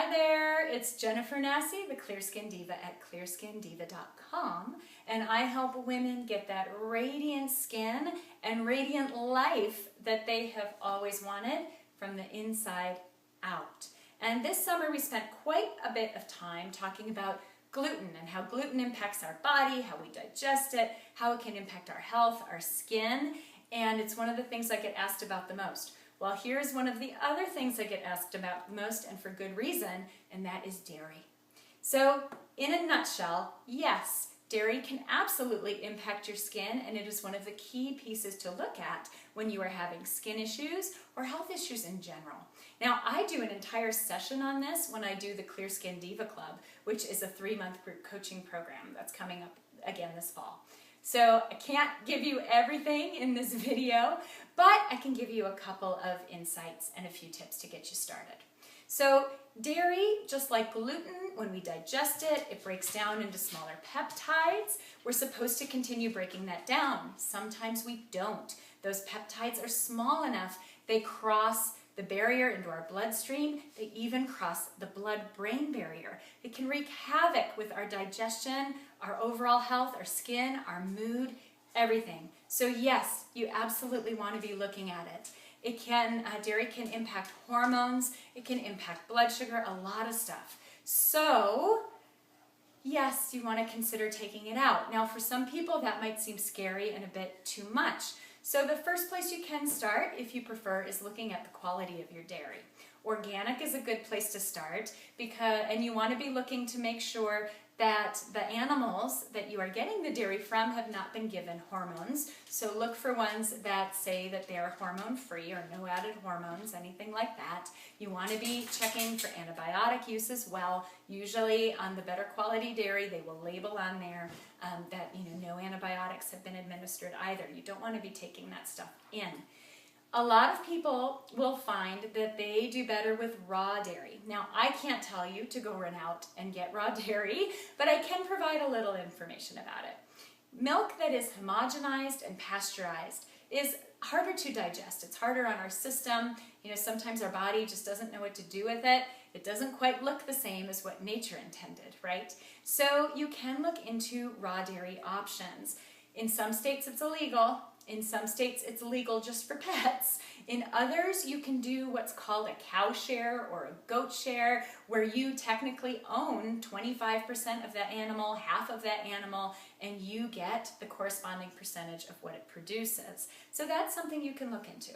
Hi there, it's Jennifer Nassi, the Clear Skin Diva at clearskindiva.com, and I help women get that radiant skin and radiant life that they have always wanted from the inside out. And this summer we spent quite a bit of time talking about gluten and how gluten impacts our body, how we digest it, how it can impact our health, our skin, and it's one of the things I get asked about the most. Well, here's one of the other things I get asked about most, and for good reason, and that is dairy. So, in a nutshell, yes, dairy can absolutely impact your skin, and it is one of the key pieces to look at when you are having skin issues or health issues in general. Now, I do an entire session on this when I do the Clear Skin Diva Club, which is a 3-month group coaching program that's coming up again this fall. So I can't give you everything in this video, but I can give you a couple of insights and a few tips to get you started. So dairy, just like gluten, when we digest it, it breaks down into smaller peptides. We're supposed to continue breaking that down. Sometimes we don't. Those peptides are small enough, they cross the barrier into our bloodstream. They even cross the blood-brain barrier. It can wreak havoc with our digestion, our overall health, our skin, our mood, everything. So yes, you absolutely want to be looking at it. Dairy can impact hormones, it can impact blood sugar, a lot of stuff. So yes, you want to consider taking it out. Now for some people that might seem scary and a bit too much. So the first place you can start, if you prefer, is looking at the quality of your dairy. Organic is a good place to start, and you want to be looking to make sure that the animals that you are getting the dairy from have not been given hormones. So look for ones that say that they are hormone-free or no added hormones, anything like that. You want to be checking for antibiotic use as well. Usually on the better quality dairy, they will label on there that no antibiotics have been administered either. You don't want to be taking that stuff in. A lot of people will find that they do better with raw dairy. Now, I can't tell you to go run out and get raw dairy, but I can provide a little information about it. Milk that is homogenized and pasteurized is harder to digest. It's harder on our system. Sometimes our body just doesn't know what to do with it. It doesn't quite look the same as what nature intended, right? So you can look into raw dairy options. In some states it's illegal. In some states it's legal just for pets. In others you can do what's called a cow share or a goat share, where you technically own 25% of that animal, half of that animal, and you get the corresponding percentage of what it produces. So that's something you can look into.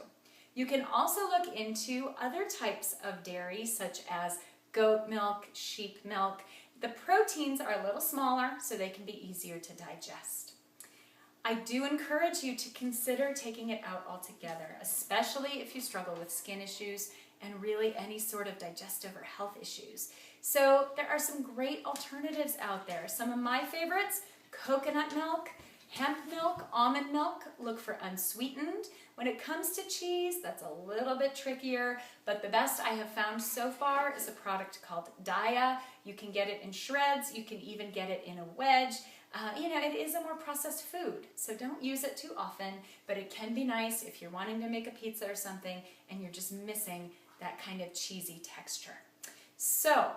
You can also look into other types of dairy, such as goat milk, sheep milk. The proteins are a little smaller, so they can be easier to digest. I do encourage you to consider taking it out altogether, especially if you struggle with skin issues and really any sort of digestive or health issues. So there are some great alternatives out there. Some of my favorites: coconut milk, hemp milk, almond milk. Look for unsweetened. When it comes to cheese, that's a little bit trickier, but the best I have found so far is a product called Daya. You can get it in shreds, you can even get it in a wedge. It is a more processed food, so don't use it too often, but it can be nice if you're wanting to make a pizza or something and you're just missing that kind of cheesy texture. So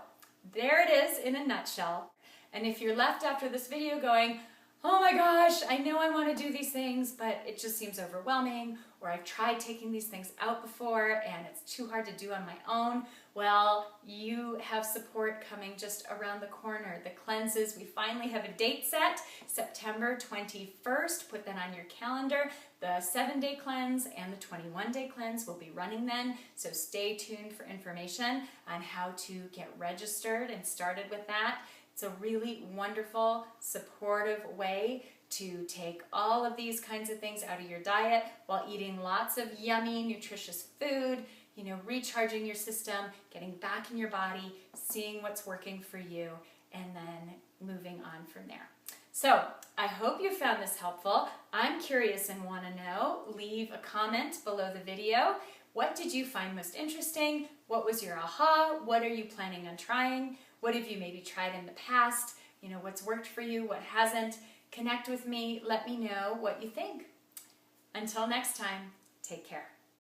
there it is in a nutshell. And if you're left after this video going, oh my gosh, I know I want to do these things, but it just seems overwhelming, or I've tried taking these things out before and it's too hard to do on my own, well, you have support coming just around the corner. The cleanses, we finally have a date set, September 21st. Put that on your calendar. The 7-day cleanse and the 21-day cleanse will be running then, so stay tuned for information on how to get registered and started with that. It's a really wonderful, supportive way to take all of these kinds of things out of your diet while eating lots of yummy, nutritious food, recharging your system, getting back in your body, seeing what's working for you, and then moving on from there. So I hope you found this helpful. I'm curious and want to know. Leave a comment below the video. What did you find most interesting? What was your aha? What are you planning on trying? What have you maybe tried in the past? What's worked for you, what hasn't? Connect with me, let me know what you think. Until next time, take care.